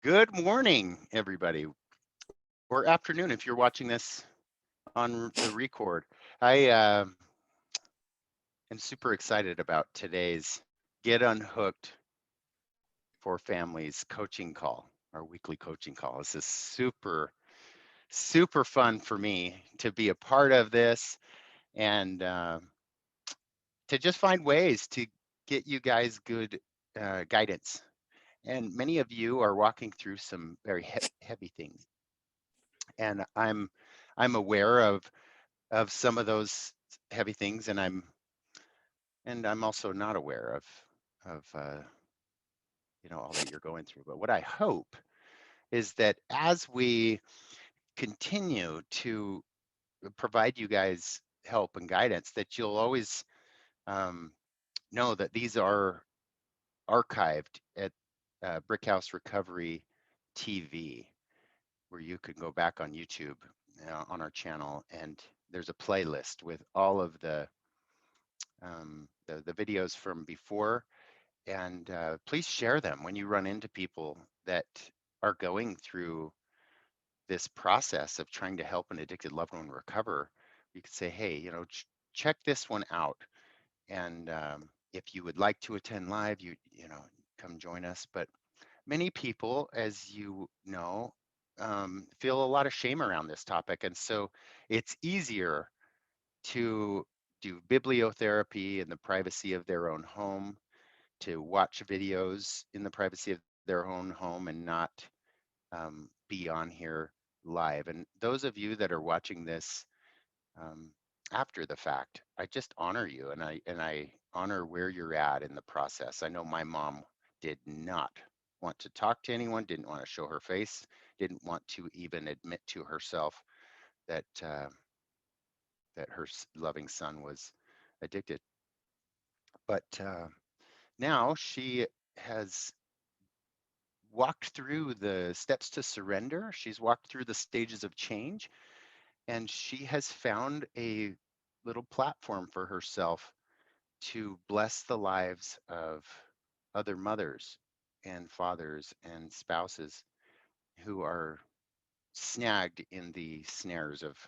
Good morning, everybody, or afternoon if you're watching this on the record. I am super excited about today's Get Unhooked for Families coaching call, our weekly coaching call. This is super fun for me to be a part of this and to just find ways to get you guys good guidance. And many of you are walking through some very heavy things, and I'm aware of some of those heavy things, and I'm also not aware of all that you're going through. But what I hope is that as we continue to provide you guys help and guidance, that you'll always know that these are archived at Brickhouse Recovery TV, where you can go back on YouTube on our channel, and there's a playlist with all of the videos from before, and please share them when you run into people that are going through this process of trying to help an addicted loved one recover. You could say, hey, check this one out, and if you would like to attend live, come join us. But many people, as you know, feel a lot of shame around this topic, and so it's easier to do bibliotherapy in the privacy of their own home, to watch videos in the privacy of their own home, and not be on here live. And those of you that are watching this after the fact, I just honor you, and I honor where you're at in the process. I know my mom did not want to talk to anyone, didn't want to show her face, didn't want to even admit to herself that that her loving son was addicted. But now she has walked through the steps to surrender. She's walked through the stages of change, and she has found a little platform for herself to bless the lives of other mothers and fathers and spouses who are snagged in the snares of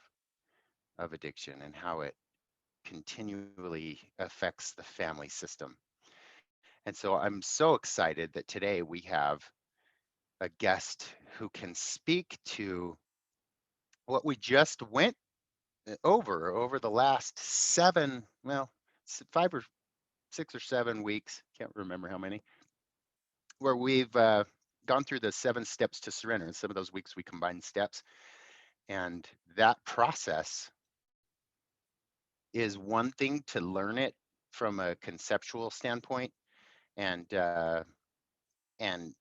addiction, and how it continually affects the family system. And so I'm so excited that today we have a guest who can speak to what we just went over the last 5 or 6 or 7 weeks, can't remember how many, where we've gone through the 7 steps to surrender. And some of those weeks we combined steps, and that process is one thing to learn it from a conceptual standpoint, and and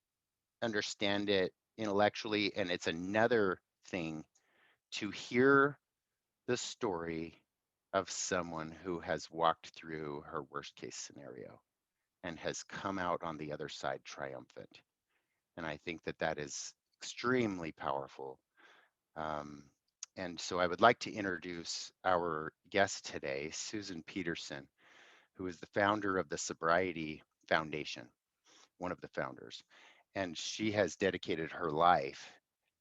understand it intellectually, and it's another thing to hear the story of someone who has walked through her worst case scenario and has come out on the other side triumphant. And I think that that is extremely powerful. And so I would like to introduce our guest today, Susan Peterson, who is the founder of the Sobriety Foundation, one of the founders. And she has dedicated her life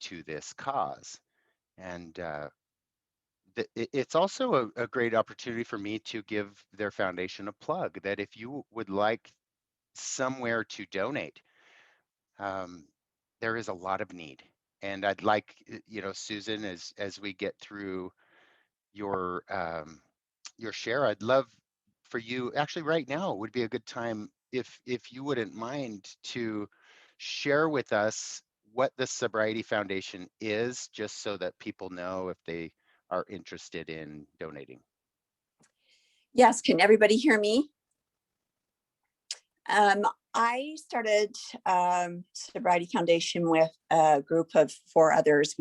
to this cause. And it's also a great opportunity for me to give their foundation a plug, that if you would like somewhere to donate, there is a lot of need. And I'd like, Susan, as we get through your share, I'd love for you, actually right now would be a good time, if you wouldn't mind, to share with us what the Sobriety Foundation is, just so that people know if they are interested in donating. Yes, can everybody hear me? I started Sobriety Foundation with a group of 4 others.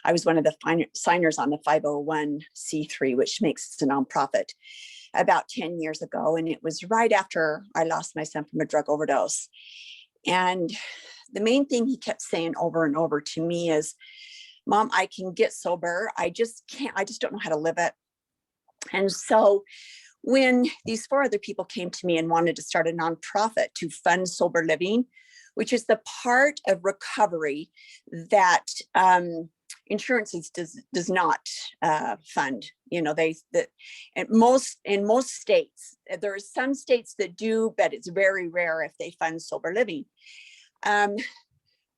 I was one of the signers on the 501c3, which makes it a nonprofit, about 10 years ago. And it was right after I lost my son from a drug overdose. And the main thing he kept saying over and over to me is, Mom, I can get sober. I just don't know how to live it. And so when these 4 other people came to me and wanted to start a nonprofit to fund sober living, which is the part of recovery that insurances does not fund. You know, in most states, there are some states that do, but it's very rare if they fund sober living.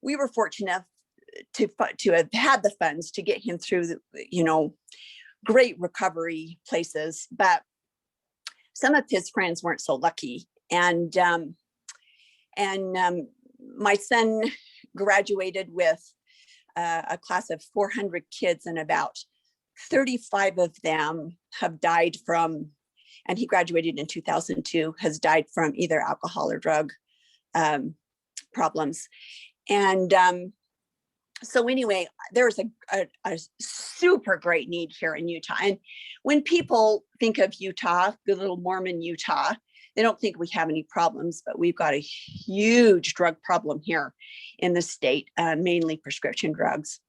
We were fortunate to have had the funds to get him through the, great recovery places, but some of his friends weren't so lucky. And my son graduated with a class of 400 kids, and about 35 of them have died from, and he graduated in 2002, has died from either alcohol or drug problems. And so anyway, there's a super great need here in Utah. And when people think of Utah, good little Mormon Utah, they don't think we have any problems, but we've got a huge drug problem here in the state, mainly prescription drugs.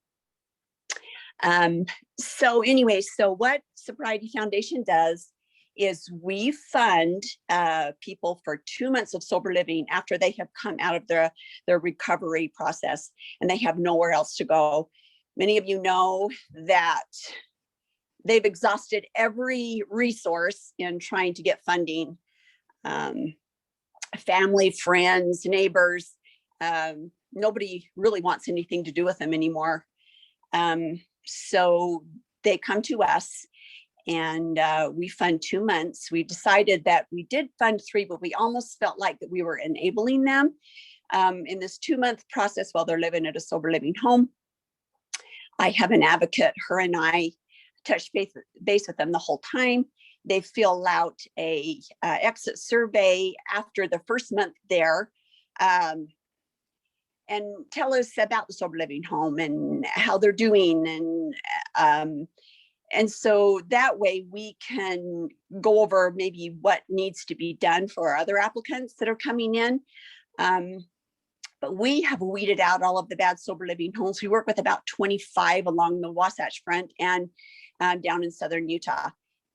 So anyway, so what Sobriety Foundation does is we fund people for 2 months of sober living after they have come out of their recovery process and they have nowhere else to go. Many of you know that they've exhausted every resource in trying to get funding. Family, friends, neighbors, nobody really wants anything to do with them anymore. So they come to us, and we fund 2 months. We decided that we did fund 3, but we almost felt like that we were enabling them in this 2-month process while they're living at a sober living home. I have an advocate. Her and I touch base with them the whole time. They fill out a exit survey after the first month there, and tell us about the sober living home and how they're doing. And so that way we can go over maybe what needs to be done for other applicants that are coming in. But we have weeded out all of the bad sober living homes. We work with about 25 along the Wasatch Front and down in southern Utah.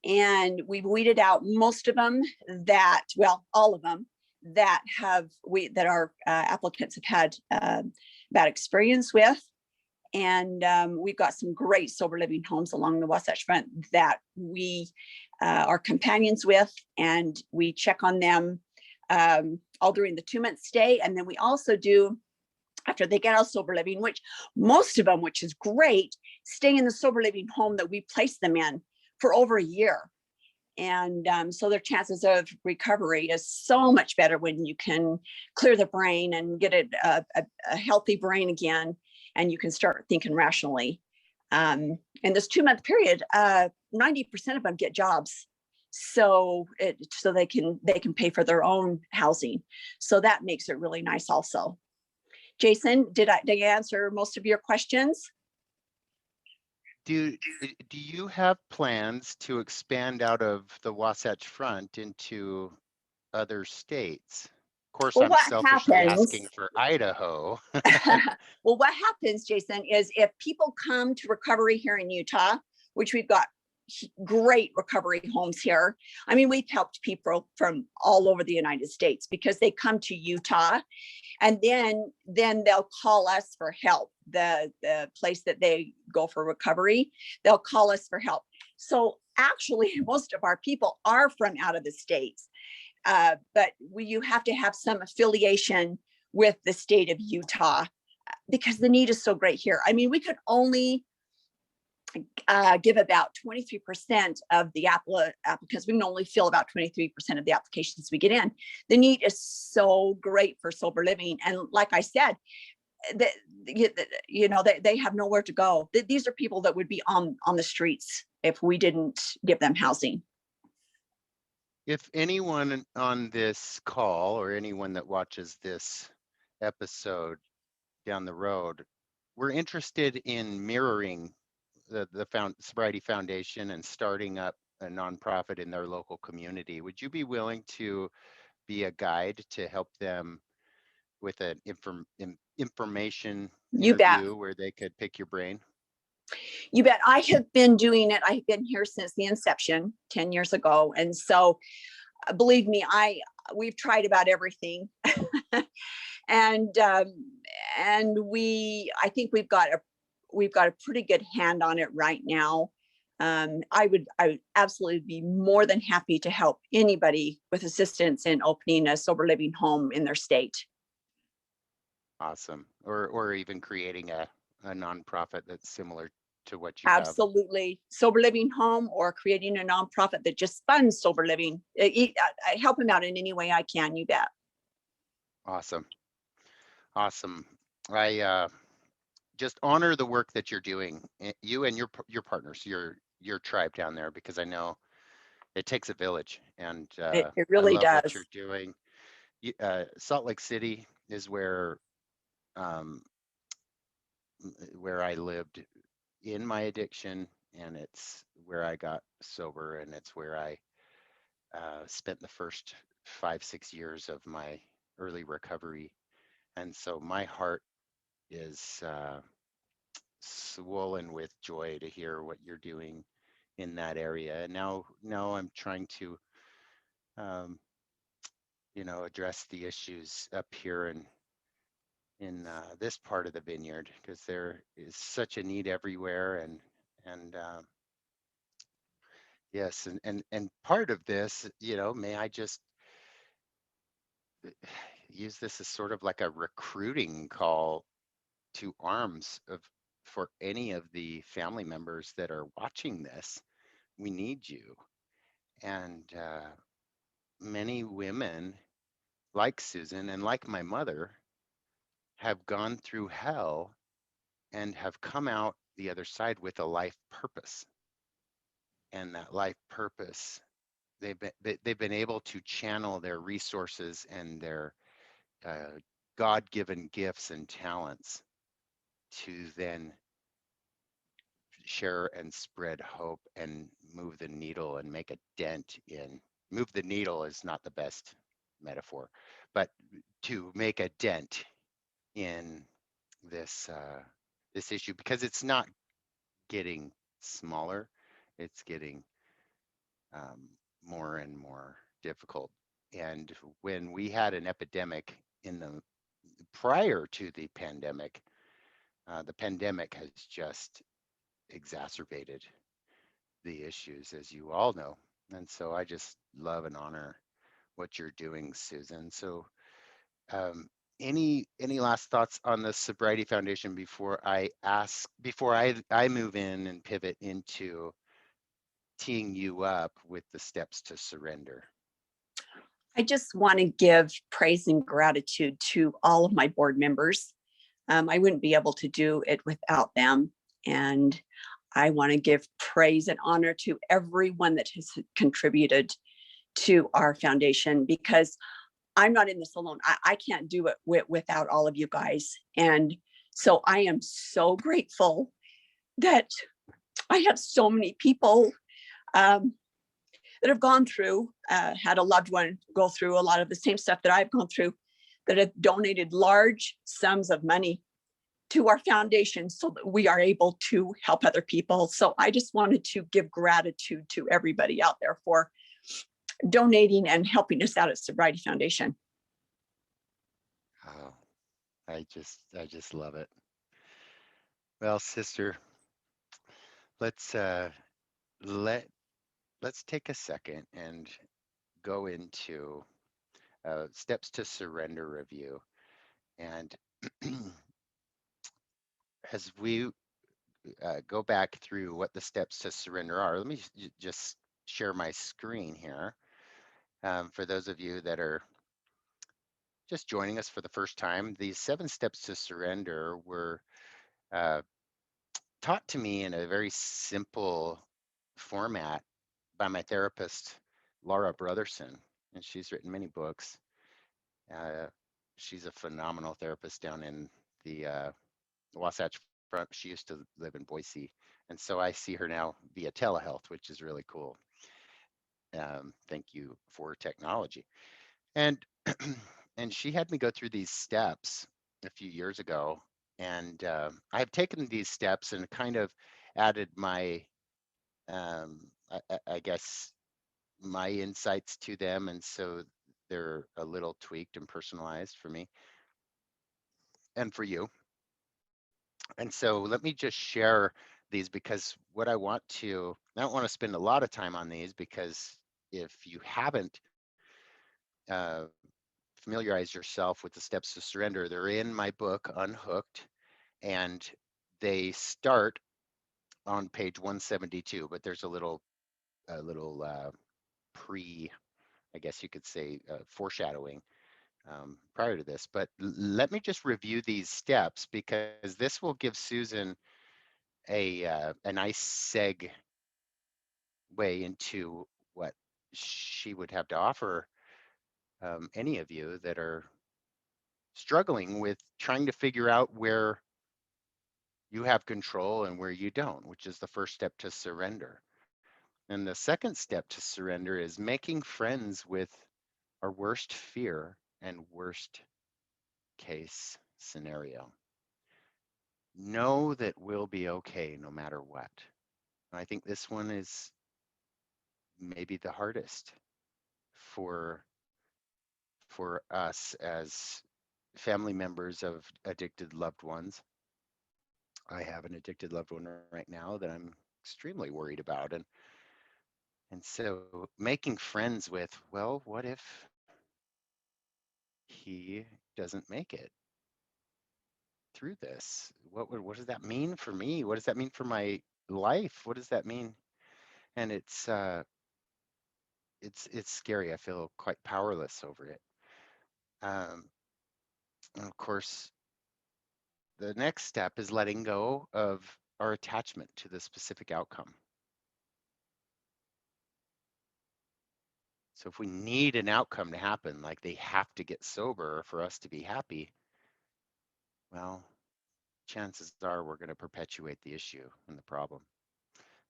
And we've weeded out most of them that, well, all of them that our applicants have had bad experience with. And we've got some great sober living homes along the Wasatch Front that we are companions with, and we check on them all during the 2-month stay. And then we also do, after they get out of sober living, which most of them, which is great, stay in the sober living home that we place them in for over a year. And so their chances of recovery is so much better when you can clear the brain and get a healthy brain again, and you can start thinking rationally. In this 2-month period, 90% of them get jobs, so they can pay for their own housing. So that makes it really nice also. Jason, did I answer most of your questions? Do you have plans to expand out of the Wasatch Front into other states? Of course, Well, I'm what selfishly happens? asking for Idaho. Well, what happens, Jason, is if people come to recovery here in Utah, which we've got great recovery homes here. I mean, we've helped people from all over the United States because they come to Utah, and then they'll call us for help. The place that they go for recovery, they'll call us for help. So actually, most of our people are from out of the states, but you have to have some affiliation with the state of Utah because the need is so great here. I mean, we could only give about 23% of the applicants. We can only fill about 23% of the applications we get in. The need is so great for sober living. And like I said, they have nowhere to go. These are people that would be on the streets if we didn't give them housing. If anyone on this call or anyone that watches this episode down the road, we're interested in mirroring the Sobriety Foundation and starting up a nonprofit in their local community, would you be willing to be a guide to help them with an information interview where they could pick your brain? You bet. I have been doing it. I've been here since the inception 10 years ago. And so believe me, we've tried about everything. and I think we've got a pretty good hand on it right now. I would absolutely be more than happy to help anybody with assistance in opening a sober living home in their state. Awesome. Or even creating a nonprofit that's similar to what you have. Absolutely. Sober living home or creating a nonprofit that just funds sober living. I help them out in any way I can, you bet. Awesome. Awesome. I just honor the work that you're doing, you and your partners, your tribe down there, because I know it takes a village, and It I really love what you're does. doing. Salt Lake City is um, where I lived in my addiction, and it's where I got sober, and it's where I spent the first 5, 6 years of my early recovery. And so my heart is swollen with joy to hear what you're doing in that area. And now I'm trying to, um, address the issues up here in this part of the vineyard, because there is such a need everywhere. And yes, and part of this, may I just use this as sort of like a recruiting call to arms for any of the family members that are watching this. We need you. And many women, like Susan and like my mother, have gone through hell and have come out the other side with a life purpose. And that life purpose, they've been able to channel their resources and their uh, God-given gifts and talents to then share and spread hope and move the needle and make a dent in. Move the needle is not the best metaphor, but to make a dent in this issue, because it's not getting smaller, it's getting um, more and more difficult. And when we had an epidemic in the prior to the pandemic has just exacerbated the issues, as you all know. And so I just love and honor what you're doing, Susan. So any last thoughts on the Sobriety Foundation before I move in and pivot into teeing you up with the steps to surrender? I just want to give praise and gratitude to all of my board members. I wouldn't be able to do it without them. And I want to give praise and honor to everyone that has contributed to our foundation, because I'm not in this alone. I can't do it without all of you guys. And so I am so grateful that I have so many people um, that have gone through, had a loved one go through a lot of the same stuff that I've gone through, that have donated large sums of money to our foundation so that we are able to help other people. So I just wanted to give gratitude to everybody out there for donating and helping us out at Sobriety Foundation. Oh, I just love it. Well, sister, let's let let's take a second and go into steps to surrender review. And as we go back through what the steps to surrender are, let me just share my screen here. For those of you that are just joining us for the first time, these 7 steps to surrender were uh, taught to me in a very simple format by my therapist, Laura Brotherson, and she's written many books. Uh, she's a phenomenal therapist down in the Wasatch Front. She used to live in Boise, and so I see her now via telehealth, which is really cool. Thank you for technology. And and she had me go through these steps a few years ago, and I've taken these steps and kind of added I guess, my insights to them, and so they're a little tweaked and personalized for me. and for you. And so let me just share these, because what I don't want to spend a lot of time on these, because if you haven't uh, familiarized yourself with the steps to surrender, they're in my book, Unhooked, and they start on page 172, but there's a little pre, I guess you could say, foreshadowing prior to this. But let me just review these steps, because this will give Susan a nice segue into what she would have to offer any of you that are struggling with trying to figure out where you have control and where you don't, which is the first step to surrender. And the second step to surrender is making friends with our worst fear and worst case scenario. Know that we'll be okay no matter what. And I think this one is maybe the hardest for for us as family members of addicted loved ones. I have an addicted loved one right now that I'm extremely worried about, and so making friends with, well, what if he doesn't make it through this? What does that mean for me? What does that mean for my life? What does that mean? And it's scary. I feel quite powerless over it. Um, and of course, the next step is letting go of our attachment to the specific outcome. So if we need an outcome to happen, like they have to get sober for us to be happy, well, chances are we're going to perpetuate the issue and the problem.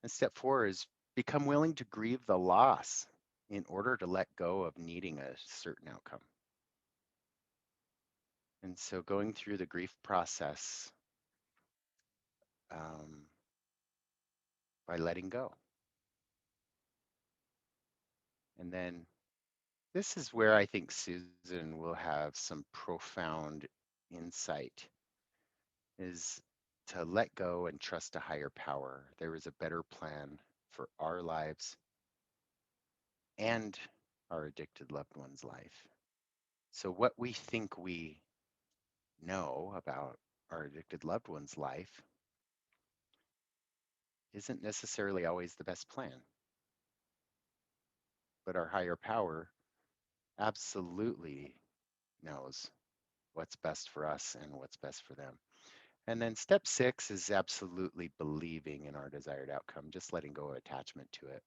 And step 4 is become willing to grieve the loss in order to let go of needing a certain outcome. And so going through the grief process um, by letting go. And then this is where I think Susan will have some profound insight, is to let go and trust a higher power. There is a better plan for our lives and our addicted loved one's life. So what we think we know about our addicted loved one's life isn't necessarily always the best plan, but our higher power absolutely knows what's best for us and what's best for them. And then step 6 is absolutely believing in our desired outcome, just letting go of attachment to it.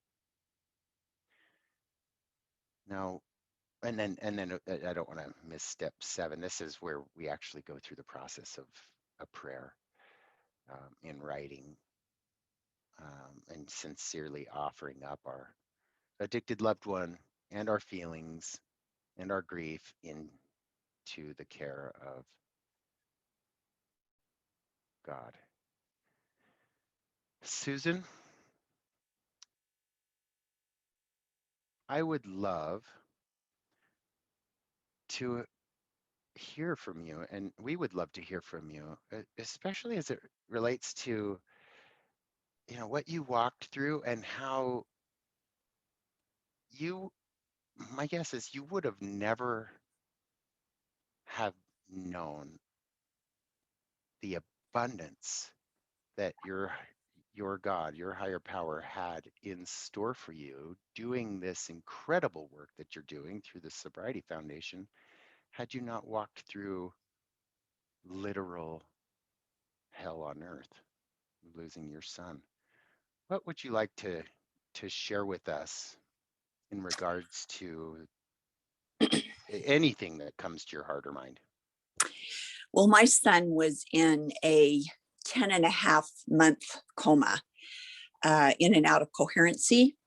Now, and then I don't want to miss step 7. This is where we actually go through the process of a prayer in writing, and sincerely offering up our addicted loved one and our feelings and our grief into the care of God. Susan, I would love to hear from you, and we would love to hear from you, especially as it relates to what you walked through and how you, my guess is you would have never have known the abundance that your God, your higher power had in store for you doing this incredible work that you're doing through the Sobriety Foundation, had you not walked through literal hell on earth, losing your son. What would you like to share with us in regards to anything that comes to your heart or mind? Well, my son was in a 10 and a half month coma, in and out of coherency.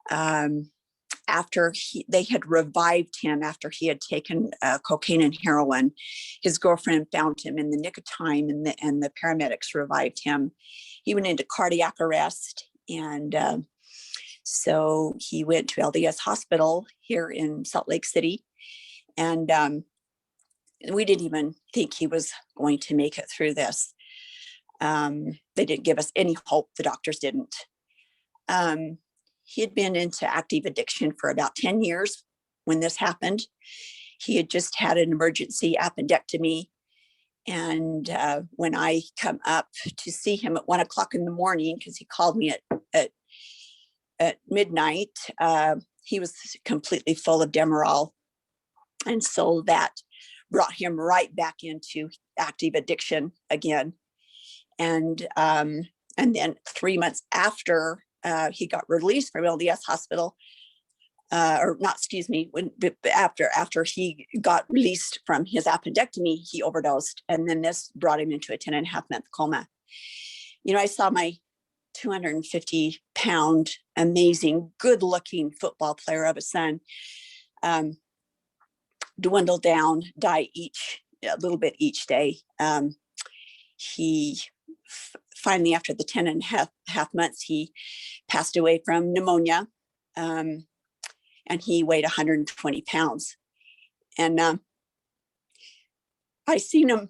Um, After they had revived him after he had taken cocaine and heroin, his girlfriend found him in the nick of time, and the paramedics revived him. He went into cardiac arrest, and so he went to LDS Hospital here in Salt Lake City, and we didn't even think he was going to make it through this. They didn't give us any hope. The doctors didn't. He had been into active addiction for about 10 years when this happened. He had just had an emergency appendectomy. And when I come up to see him at 1 o'clock in the morning, because he called me at midnight, he was completely full of Demerol. And so that brought him right back into active addiction again. And then 3 months after he got released from LDS hospital, or not, excuse me, after he got released from his appendectomy, he overdosed. And then this brought him into a 10.5 month coma. I saw my 250-pound, amazing, good looking football player of a son dwindle down, die a little bit each day. He finally, after the 10.5 months, he passed away from pneumonia. And he weighed 120 pounds. And I seen him.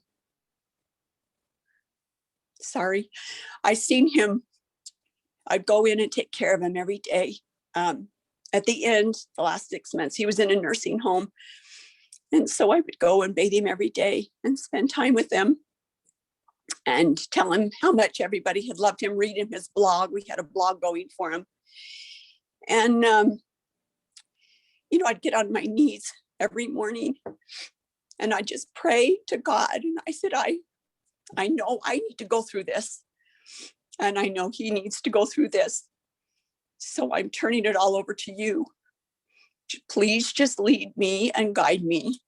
I'd go in and take care of him every day. At the end, the last 6 months, he was in a nursing home. And so I would go and bathe him every day and spend time with him and tell him how much everybody had loved him, read him his blog. We had a blog going for him. And, I'd get on my knees every morning and I just pray to God. And I said, I know I need to go through this. And I know he needs to go through this. So I'm turning it all over to you. Please just lead me and guide me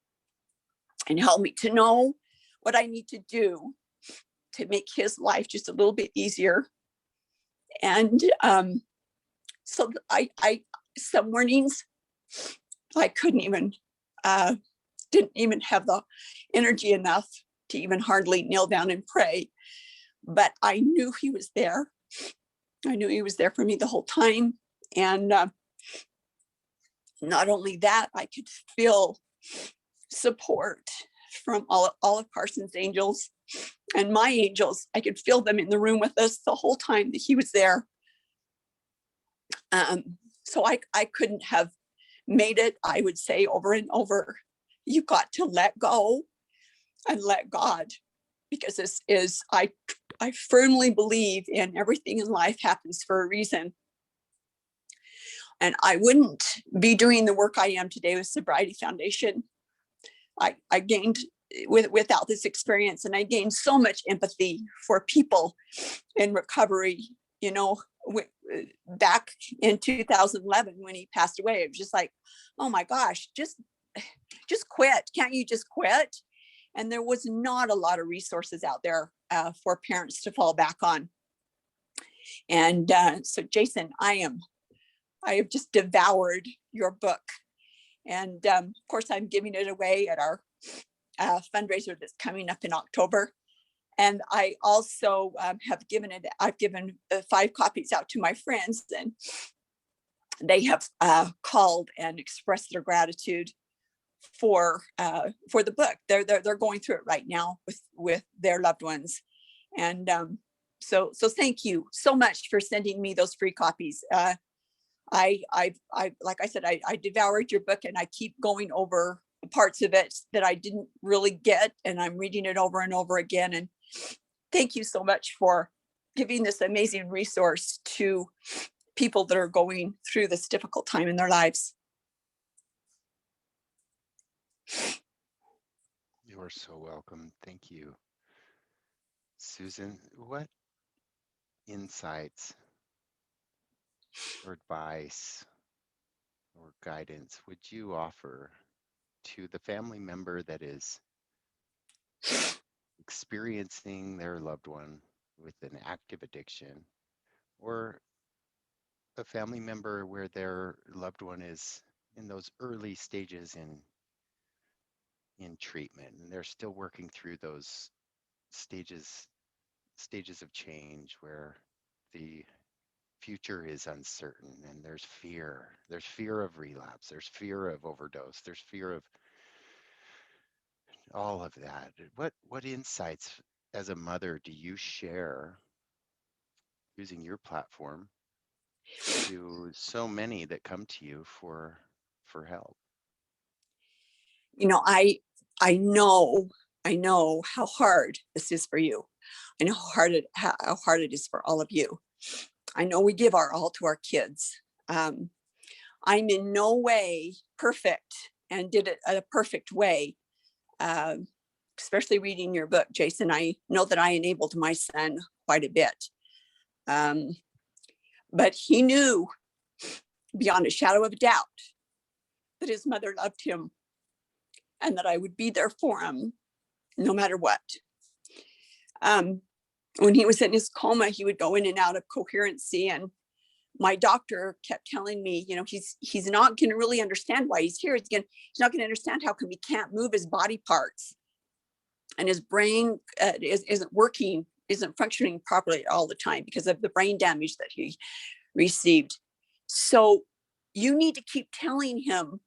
and help me to know what I need to do to make his life just a little bit easier. And so some mornings I didn't even have the energy enough to even hardly kneel down and pray. But I knew he was there. I knew he was there for me the whole time. And not only that, I could feel support from all of Carson's angels and my angels. I could feel them in the room with us the whole time that he was there. So I couldn't have made it. I would say over and over, you got to let go and let God, because this is, I firmly believe in everything in life happens for a reason. And I wouldn't be doing the work I am today with Sobriety Foundation. I gained without this experience, and I gained so much empathy for people in recovery. Back in 2011 when he passed away, it was just like, oh my gosh, just quit. Can't you just quit? And there was not a lot of resources out there for parents to fall back on. And so Jason, I have just devoured your book. And of course, I'm giving it away at our fundraiser that's coming up in October. And I also I've given 5 copies out to my friends, and they have called and expressed their gratitude for the book. They're going through it right now with their loved ones. And so thank you so much for sending me those free copies. I like I said, I devoured your book, and I keep going over parts of it that I didn't really get, and I'm reading it over and over again. And thank you so much for giving this amazing resource to people that are going through this difficult time in their lives. You are so welcome. Thank you. Susan, what insights or advice or guidance would you offer to the family member that is experiencing their loved one with an active addiction, or a family member where their loved one is in those early stages in treatment and they're still working through those stages of change where the future is uncertain and there's fear of relapse, there's fear of overdose, there's fear of all of that. What insights as a mother do you share using your platform to so many that come to you for help? You know, I know, I know how hard this is for you. I know how hard it is for all of you. I know we give our all to our kids. Um, I'm in no way perfect and did it a perfect way. Um, Especially reading your book, Jason, I know that I enabled my son quite a bit. Um, but he knew beyond a shadow of a doubt that his mother loved him and that I would be there for him no matter what. Um, when he was in his coma, he would go in and out of coherency. And my doctor kept telling me, you know, he's not going to really understand why he's here. He's not going to understand how come he can't move his body parts, and his brain isn't working, isn't functioning properly all the time because of the brain damage that he received. So you need to keep telling him,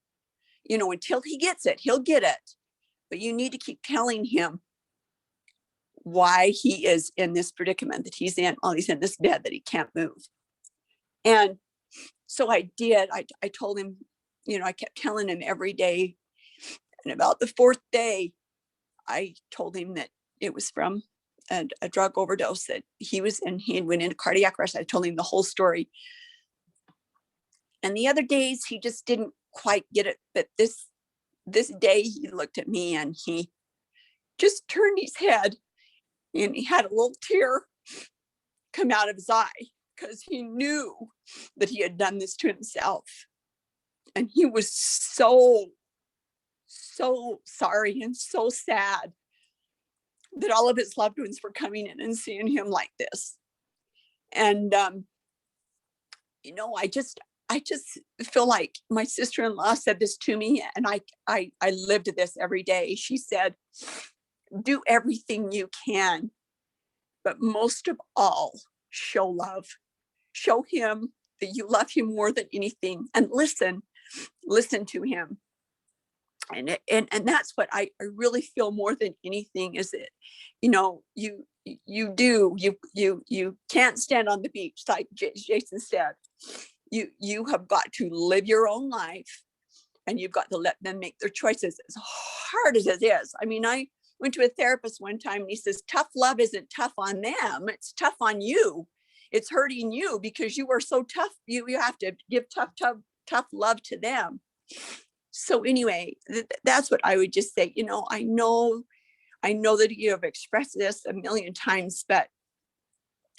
you know, until he gets it, he'll get it. But you need to keep telling him why he is in this predicament that he's in, while he's in this bed that he can't move. And so I did. I told him, you know, I kept telling him every day. And about the fourth day, I told him that it was from a drug overdose that he was, and he went into cardiac arrest. I told him the whole story. And the other days he just didn't quite get it. But this day he looked at me and he just turned his head and he had a little tear come out of his eye because he knew that he had done this to himself. And he was so sorry and so sad that all of his loved ones were coming in and seeing him like this. And you know, I just feel like my sister-in-law said this to me, and I lived this every day. She said, "Do everything you can, but most of all, show love. Show him that you love him more than anything, and listen to him." And that's what I really feel more than anything is that, you know, you can't stand on the beach like Jason said. You have got to live your own life, and you've got to let them make their choices, as hard as it is. I mean, I went to a therapist one time and he says, tough love isn't tough on them, it's tough on you. It's hurting you because you are so tough. You have to give tough love to them. So anyway, that's what I would just say. You know, I know that you have expressed this a million times, but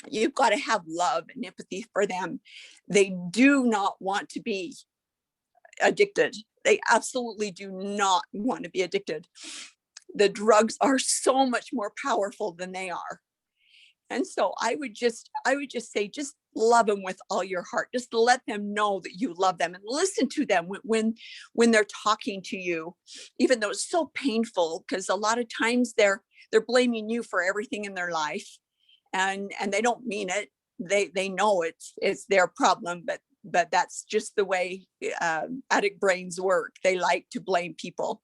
you've got to have love and empathy for them. They do not want to be addicted. They absolutely do not want to be addicted. The drugs are so much more powerful than they are. And so I would just say, just love them with all your heart. Just let them know that you love them and listen to them when they're talking to you, even though it's so painful, because a lot of times they're blaming you for everything in their life, and they don't mean it. They know it's their problem, but that's just the way addict brains work. They like to blame people.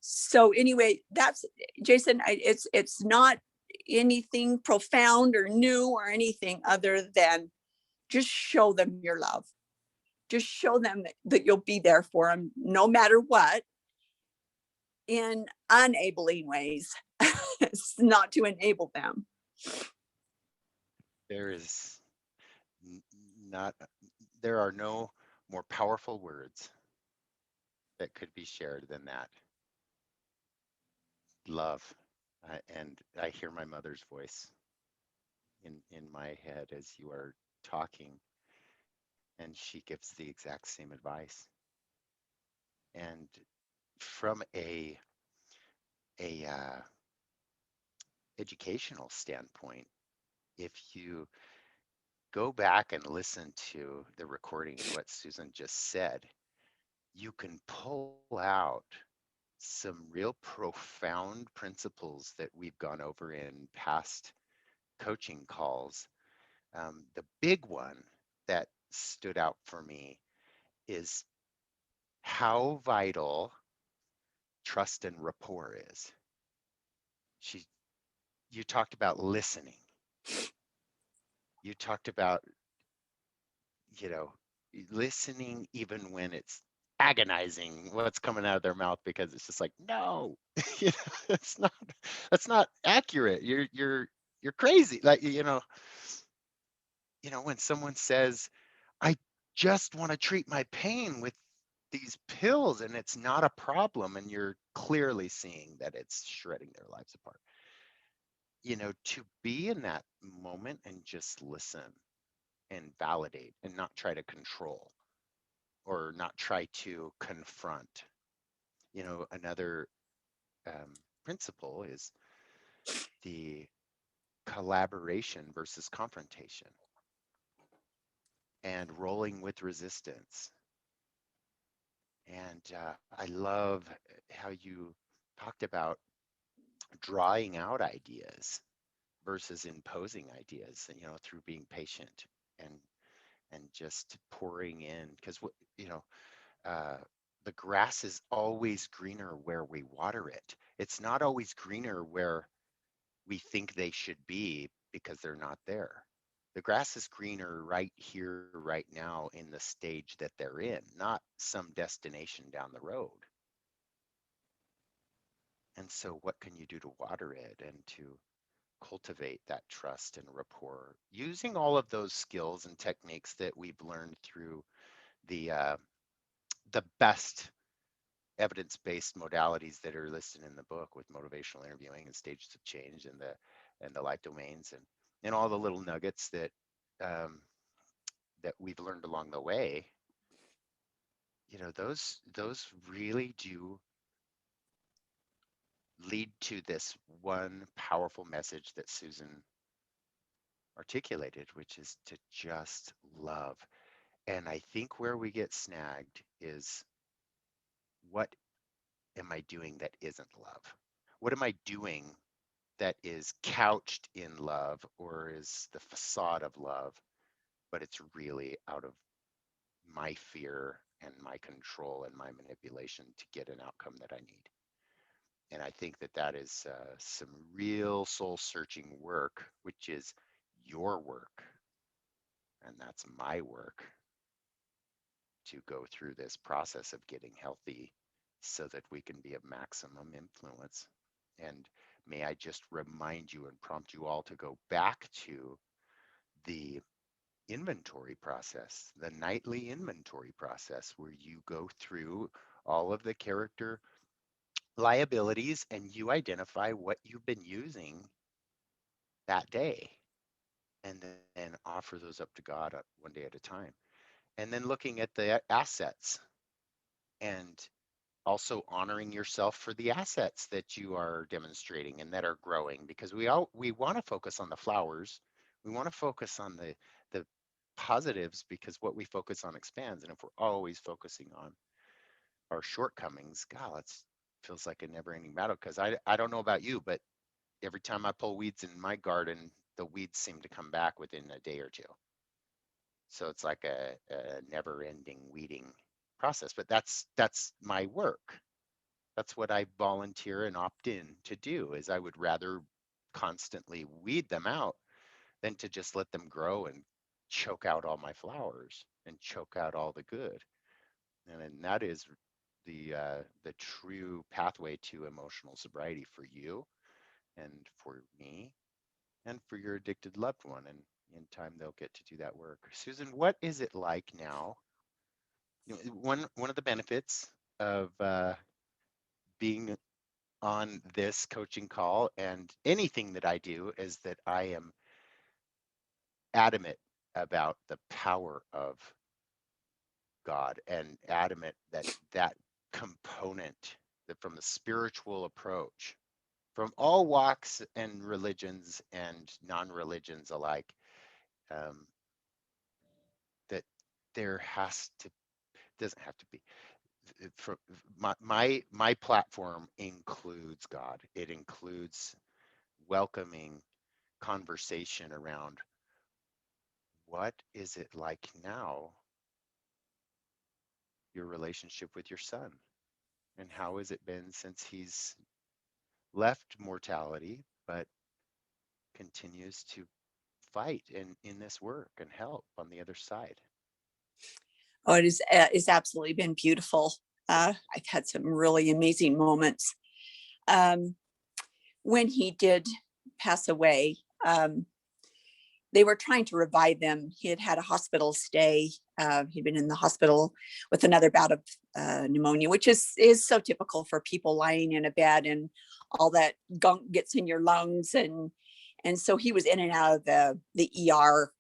So anyway, that's Jason. It's not anything profound or new or anything other than just show them your love. Just show them that you'll be there for them no matter what, in unabling ways. It's not to enable them. There is not, there are no more powerful words that could be shared than that. Love. And I hear my mother's voice in my head as you are talking, and she gives the exact same advice. And from a educational standpoint, if you go back and listen to the recording of what Susan just said, you can pull out some real profound principles that we've gone over in past coaching calls. The big one that stood out for me is how vital trust and rapport is. She, you talked about listening. You talked about, you know, listening even when it's agonizing what's coming out of their mouth because it's just like, no, you know, it's not, that's not accurate. You're crazy. Like, when someone says, I just want to treat my pain with these pills and it's not a problem, and you're clearly seeing that it's shredding their lives apart. To be in that moment and just listen and validate and not try to control or not try to confront. Another principle is the collaboration versus confrontation and rolling with resistance. And I love how you talked about drawing out ideas versus imposing ideas, through being patient and just pouring in, because you know uh, the grass is always greener where we water it. It's not always greener where we think they should be because they're not there. The grass is greener right here, right now, in the stage that they're in, not some destination down the road. And so, what can you do to water it and to cultivate that trust and rapport using all of those skills and techniques that we've learned through the best evidence-based modalities that are listed in the book, with motivational interviewing and stages of change and the life domains, and all the little nuggets um, that we've learned along the way. Those really do lead to this one powerful message that Susan articulated, which is to just love. And I think where we get snagged is, what am I doing that isn't love? What am I doing that is couched in love or is the facade of love, but it's really out of my fear and my control and my manipulation to get an outcome that I need? And I think that that is some real soul searching work, which is your work. And that's my work, to go through this process of getting healthy so that we can be of maximum influence. And may I just remind you and prompt you all to go back to the inventory process, the nightly inventory process, where you go through all of the character liabilities and you identify what you've been using that day, and then offer those up to God one day at a time. And then looking at the assets and also honoring yourself for the assets that you are demonstrating and that are growing, because we want to focus on the flowers. We want to focus on the positives, because what we focus on expands. And if we're always focusing on our shortcomings, God, it feels like a never ending battle. Because I don't know about you, but every time I pull weeds in my garden, the weeds seem to come back within a day or two. So it's like a never ending weeding process. But that's my work. That's what I volunteer and opt in to do. Is I would rather constantly weed them out than to just let them grow and choke out all my flowers and choke out all the good. And that is the true pathway to emotional sobriety for you and for me and for your addicted loved one. And in time, they'll get to do that work. Susan, what is it like now? One of the benefits of being on this coaching call and anything that I do is that I am adamant about the power of God, and adamant that that component, that from the spiritual approach, from all walks and religions and non-religions alike, um, that there has to, doesn't have to be, for my platform includes God. It includes welcoming conversation around, what is it like now, your relationship with your son? And how has it been since he's left mortality, but continues to fight in this work and help on the other side? Oh, it's absolutely been beautiful. I've had some really amazing moments. Um, when he did pass away, they were trying to revive him. He had had a hospital stay. He'd been in the hospital with another bout of pneumonia, which is so typical for people lying in a bed and all that gunk gets in your lungs. And so he was in and out of the ER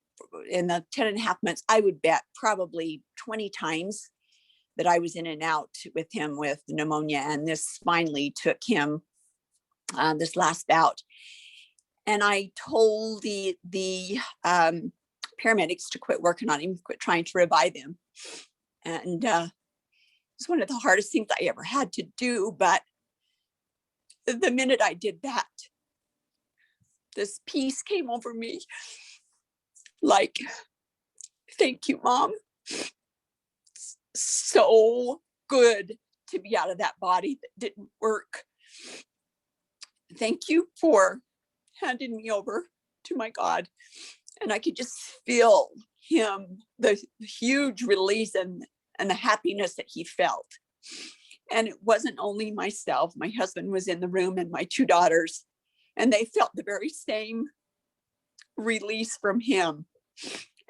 in the 10 and a half months. I would bet probably 20 times that I was in and out with him with pneumonia. And this finally took him this last bout. And I told the paramedics to quit working on him, quit trying to revive him. And it's one of the hardest things I ever had to do. But the minute I did that, this peace came over me. Like, thank you, Mom. It's so good to be out of that body that didn't work. Thank you for handing me over to my God. And I could just feel him, the huge release and the happiness that he felt. And it wasn't only myself, my husband was in the room and my two daughters, and they felt the very same release from him.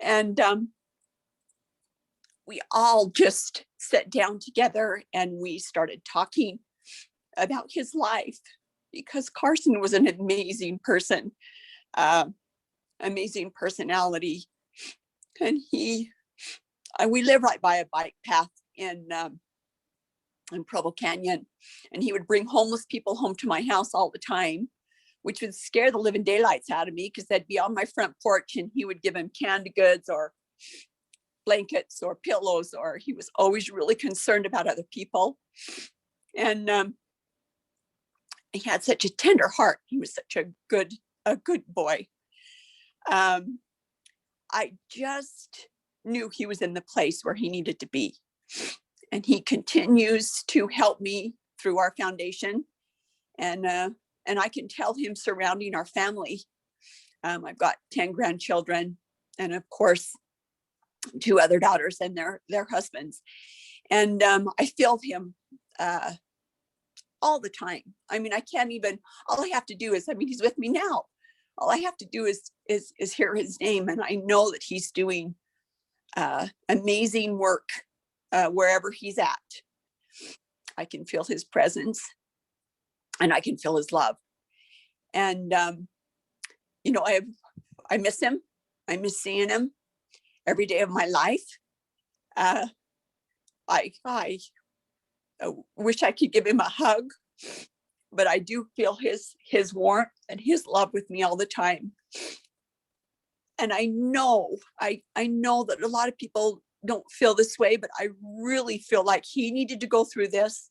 And we all just sat down together and we started talking about his life, because Carson was an amazing person, uh, amazing personality. And we live right by a bike path in Provo Canyon, and he would bring homeless people home to my house all the time, which would scare the living daylights out of me because they'd be on my front porch and he would give them canned goods or blankets or pillows, or he was always really concerned about other people. And he had such a tender heart. He was such a good boy. I just knew he was in the place where he needed to be. And he continues to help me through our foundation. And I can tell him surrounding our family. I've got 10 grandchildren, and of course, 2 other daughters and their husbands. And I feel him all the time. I mean, I can't even, all I have to do is, I mean, he's with me now. All I have to do is hear his name. And I know that he's doing amazing work wherever he's at. I can feel his presence and I can feel his love. And, I miss him. I miss seeing him every day of my life. Uh, I wish I could give him a hug, but I do feel his warmth and his love with me all the time. And I know that a lot of people don't feel this way, but I really feel like he needed to go through this,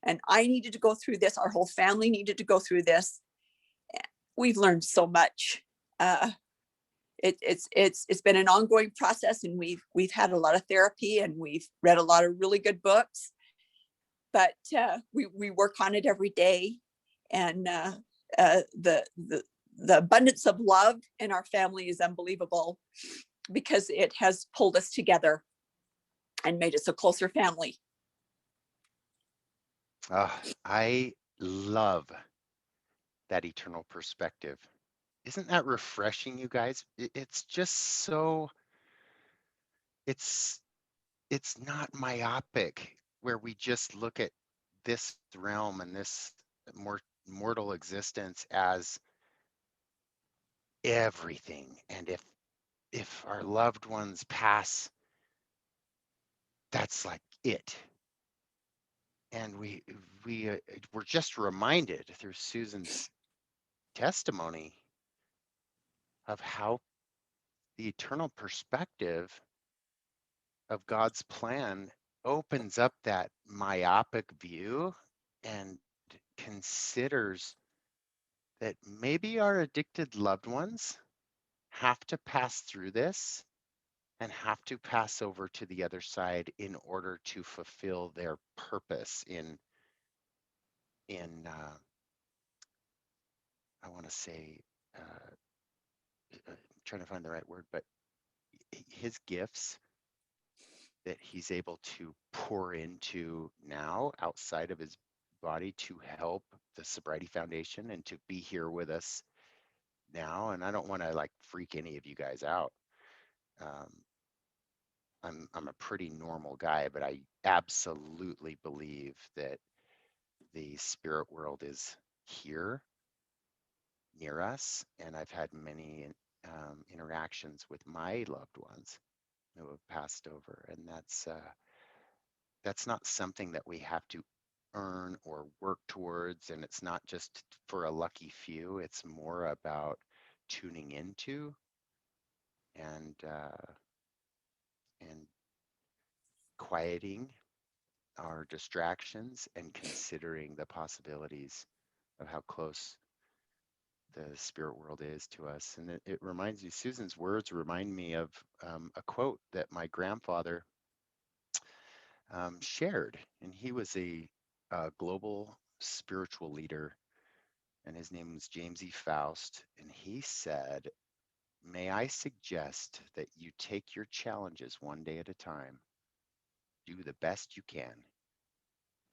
and I needed to go through this. Our whole family needed to go through this. We've learned so much. It's been an ongoing process, and we've had a lot of therapy, and we've read a lot of really good books. But we work on it every day, and the abundance of love in our family is unbelievable, because it has pulled us together and made us a closer family. I love that eternal perspective. Isn't that refreshing, you guys? It's just so, it's it's not myopic where we just look at this realm and this more mortal existence as everything. And if our loved ones pass, that's like it. And we were just reminded through Susan's testimony of how the eternal perspective of God's plan opens up that myopic view and considers that maybe our addicted loved ones have to pass through this and have to pass over to the other side in order to fulfill their purpose in in I want to say, trying to find the right word, but his gifts that he's able to pour into now outside of his body to help the Sobriety Foundation and to be here with us now. And I don't want to like freak any of you guys out. Um, I'm a pretty normal guy, but I absolutely believe that the spirit world is here near us, and I've had many interactions with my loved ones who have passed over, and that's not something that we have to earn or work towards, and it's not just for a lucky few. It's more about tuning into and quieting our distractions and considering the possibilities of how close the spirit world is to us. And it reminds me, Susan's words remind me of a quote that my grandfather shared. And he was a global spiritual leader, and his name was James E. Faust. And he said, "May I suggest that you take your challenges one day at a time, do the best you can,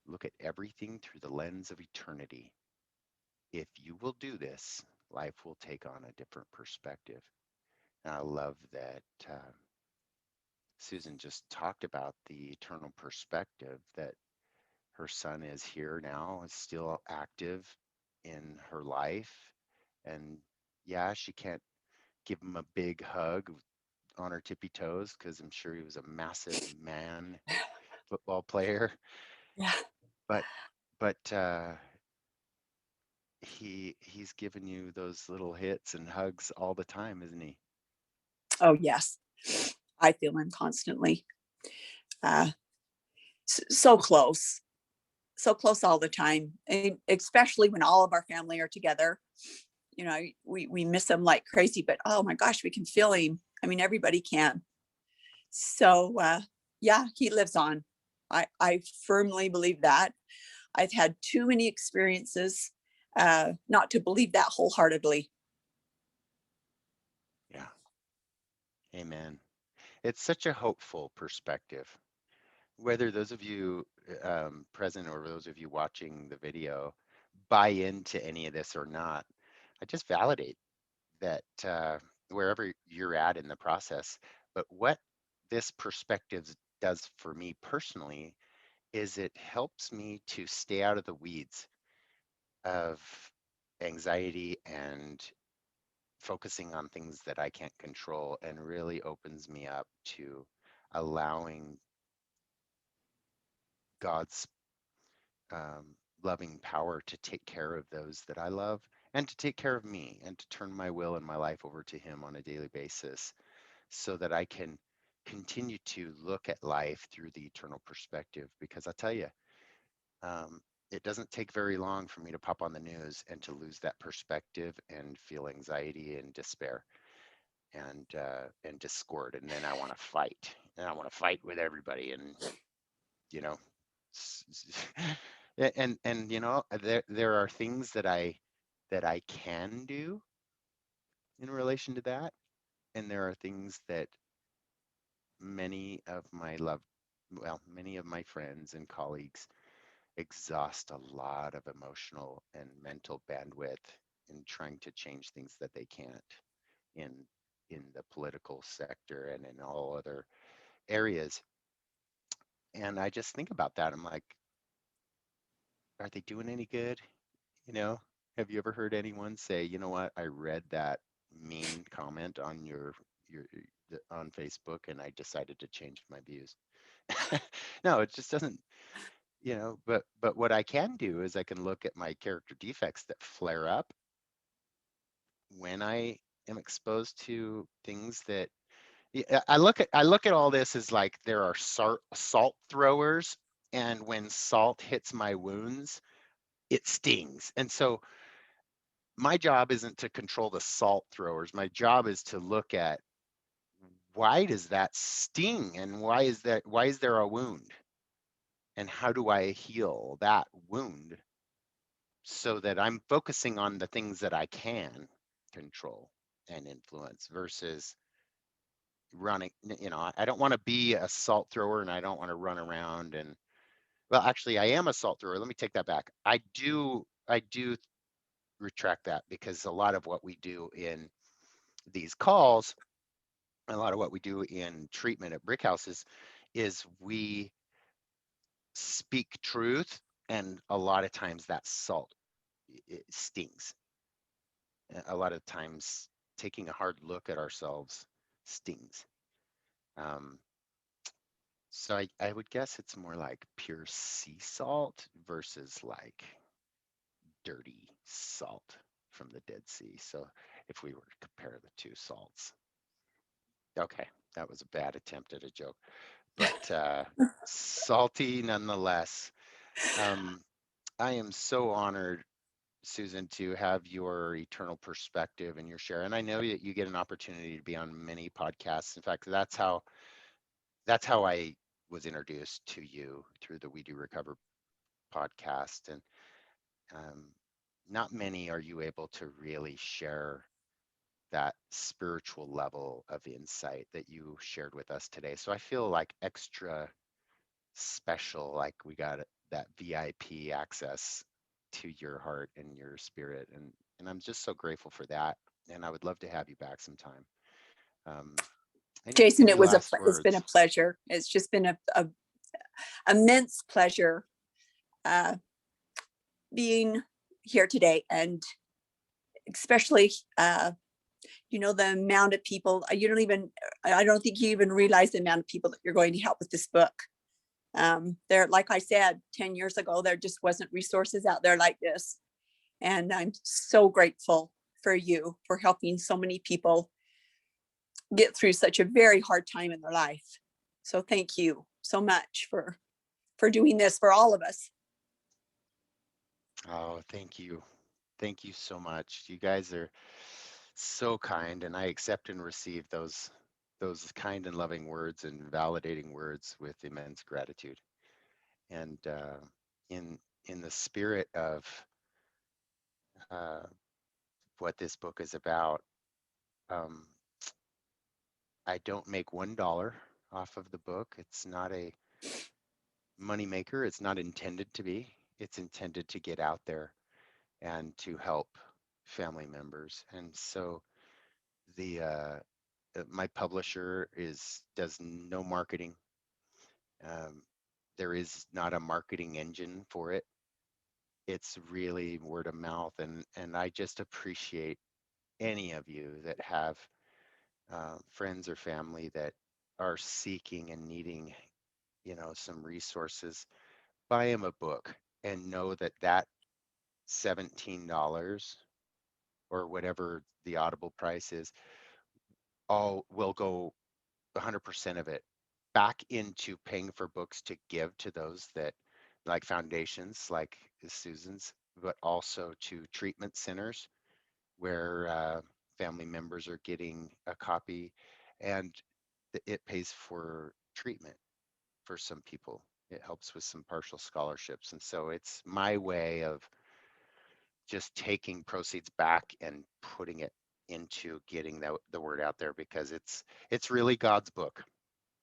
look at everything through the lens of eternity. If you will do this, life will take on a different perspective." And I love that Susan just talked about the eternal perspective that her son is here now, is still active in her life. And yeah, she can't give him a big hug on her tippy toes because I'm sure he was a massive man football player. Yeah. But but he's given you those little hits and hugs all the time, isn't he? Oh, yes. I feel him constantly. Uh, so close, so close all the time, and especially when all of our family are together. You know, we miss him like crazy, but oh my gosh, we can feel him. I mean, everybody can. So yeah, he lives on. I firmly believe that. I've had too many experiences not to believe that wholeheartedly. Yeah. Amen. It's such a hopeful perspective. Whether those of you present or those of you watching the video buy into any of this or not, I just validate that wherever you're at in the process. But what this perspective does for me personally is it helps me to stay out of the weeds of anxiety and focusing on things that I can't control, and really opens me up to allowing God's um, loving power to take care of those that I love and to take care of me and to turn my will and my life over to Him on a daily basis so that I can continue to look at life through the eternal perspective. Because I tell you, um, it doesn't take very long for me to pop on the news and to lose that perspective and feel anxiety and despair and discord, and then I want to fight, and I want to fight with everybody, and you know, and you know, there are things that I can do in relation to that, and there are things that many of my love, well, many of my friends and colleagues exhaust a lot of emotional and mental bandwidth in trying to change things that they can't in in the political sector and in all other areas. And I just think about that. I'm like, are they doing any good? You know, have you ever heard anyone say, you know what, I read that mean comment on your on Facebook and I decided to change my views. No, it just doesn't, you know, but what I can do is I can look at my character defects that flare up when I am exposed to things that yeah, I look at all this as like there are salt throwers, and when salt hits my wounds, it stings. And so my job isn't to control the salt throwers. My job is to look at why does that sting, and why is there a wound, and how do I heal that wound so that I'm focusing on the things that I can control and influence versus running. I don't want to be a salt thrower, and I don't want to run around and, well, actually I am a salt thrower. Let me take that back. I do retract that, because a lot of what we do in these calls, a lot of what we do in treatment at brick houses, is we speak truth, and a lot of times that salt, it stings. A lot of times taking a hard look at ourselves stings. Um, so I would guess it's more like pure sea salt versus like dirty salt from the Dead Sea. So if we were to compare the two salts. Okay, that was a bad attempt at a joke, but salty nonetheless. Um, I am so honored, Susan, to have your eternal perspective and your share. And I know that you get an opportunity to be on many podcasts. In fact, that's how I was introduced to you, through the We Do Recover podcast. And um, not many are you able to really share that spiritual level of insight that you shared with us today. So I feel like extra special, like we got that VIP access to your heart and your spirit. And I'm just so grateful for that. And I would love to have you back sometime. Um, Jason, any last it's been a words? pleasure. It's just been a immense pleasure uh, being here today, and especially the amount of people. You don't even, I don't think you even realize the amount of people that you're going to help with this book. There, like I said 10 years ago, there just wasn't resources out there like this, and I'm so grateful for you for helping so many people get through such a very hard time in their life. So thank you so much for doing this for all of us. Oh, thank you. Thank you so much. You guys are so kind, and I accept and receive those kind and loving words and validating words with immense gratitude. And in in the spirit of uh, what this book is about, um, I don't make $1 off of the book. It's not a money maker. It's not intended to be. It's intended to get out there and to help family members. And so the my publisher is does no marketing. Um, there is not a marketing engine for it. It's really word of mouth, and I just appreciate any of you that have friends or family that are seeking and needing, some resources. Buy them a book and know that that $17 or whatever the Audible price is, all will go 100% of it back into paying for books to give to those that, like foundations like Susan's, but also to treatment centers where family members are getting a copy, and it pays for treatment for some people. It helps with some partial scholarships. And so it's my way of just taking proceeds back and putting it into getting the word out there, because it's really God's book.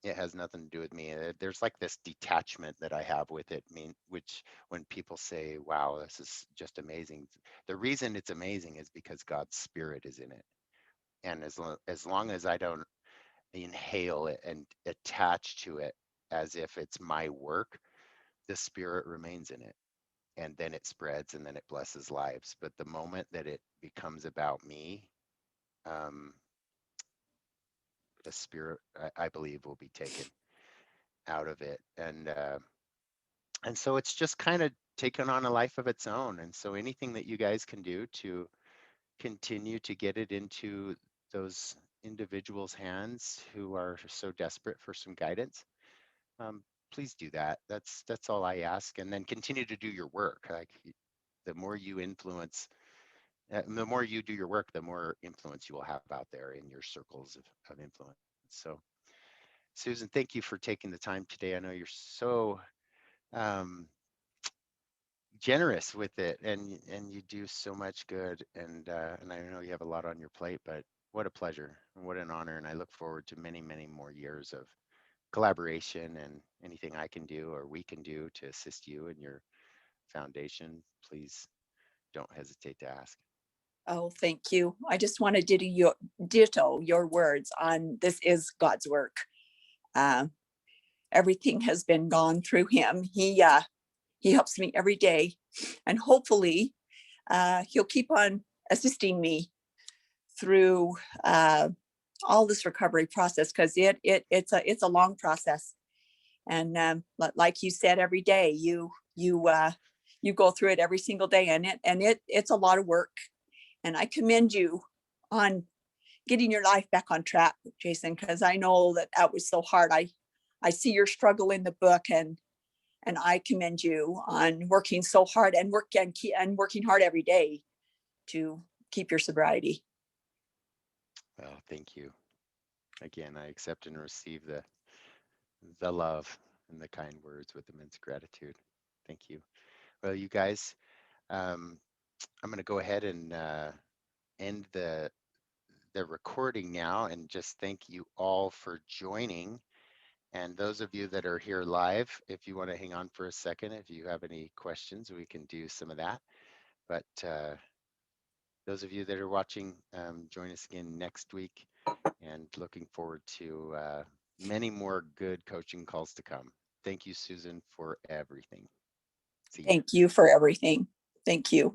It has nothing to do with me. There's like this detachment that I have with it, which when people say, wow, this is just amazing, the reason it's amazing is because God's spirit is in it. And as long as I don't inhale it and attach to it as if it's my work, the spirit remains in it. And then it spreads, and then it blesses lives. But the moment that it becomes about me, um, the spirit, I believe, will be taken out of it. And so it's just kind of taken on a life of its own. And so anything that you guys can do to continue to get it into those individuals' hands who are so desperate for some guidance, um, please do that. That's all I ask. And then continue to do your work. Like, the more you influence, the more you do your work, the more influence you will have out there in your circles of influence. So, Susan, thank you for taking the time today. I know you're so um, generous with it, and you do so much good, and I know you have a lot on your plate, but what a pleasure and what an honor, and I look forward to many, many more years of collaboration, and anything I can do or we can do to assist you and your foundation, please don't hesitate to ask. Oh, thank you. I just want to ditto your words on this is God's work. Uh, Everything has been gone through him. He helps me every day, and hopefully, he'll keep on assisting me through all this recovery process, because it's a long process. And like you said, every day you go through it every single day, and it's a lot of work. And I commend you on getting your life back on track, Jason, because I know that that was so hard. I see your struggle in the book, and I commend you on working so hard and working hard every day to keep your sobriety. Well, thank you again. I accept and receive the love and the kind words with immense gratitude. Thank you. Well, you guys, um, I'm going to go ahead and end the recording now, and just thank you all for joining. And those of you that are here live, if you want to hang on for a second, if you have any questions, we can do some of that. But those of you that are watching, join us again next week, and looking forward to many more good coaching calls to come. Thank you, Susan, for everything. See ya. Thank you for everything. Thank you.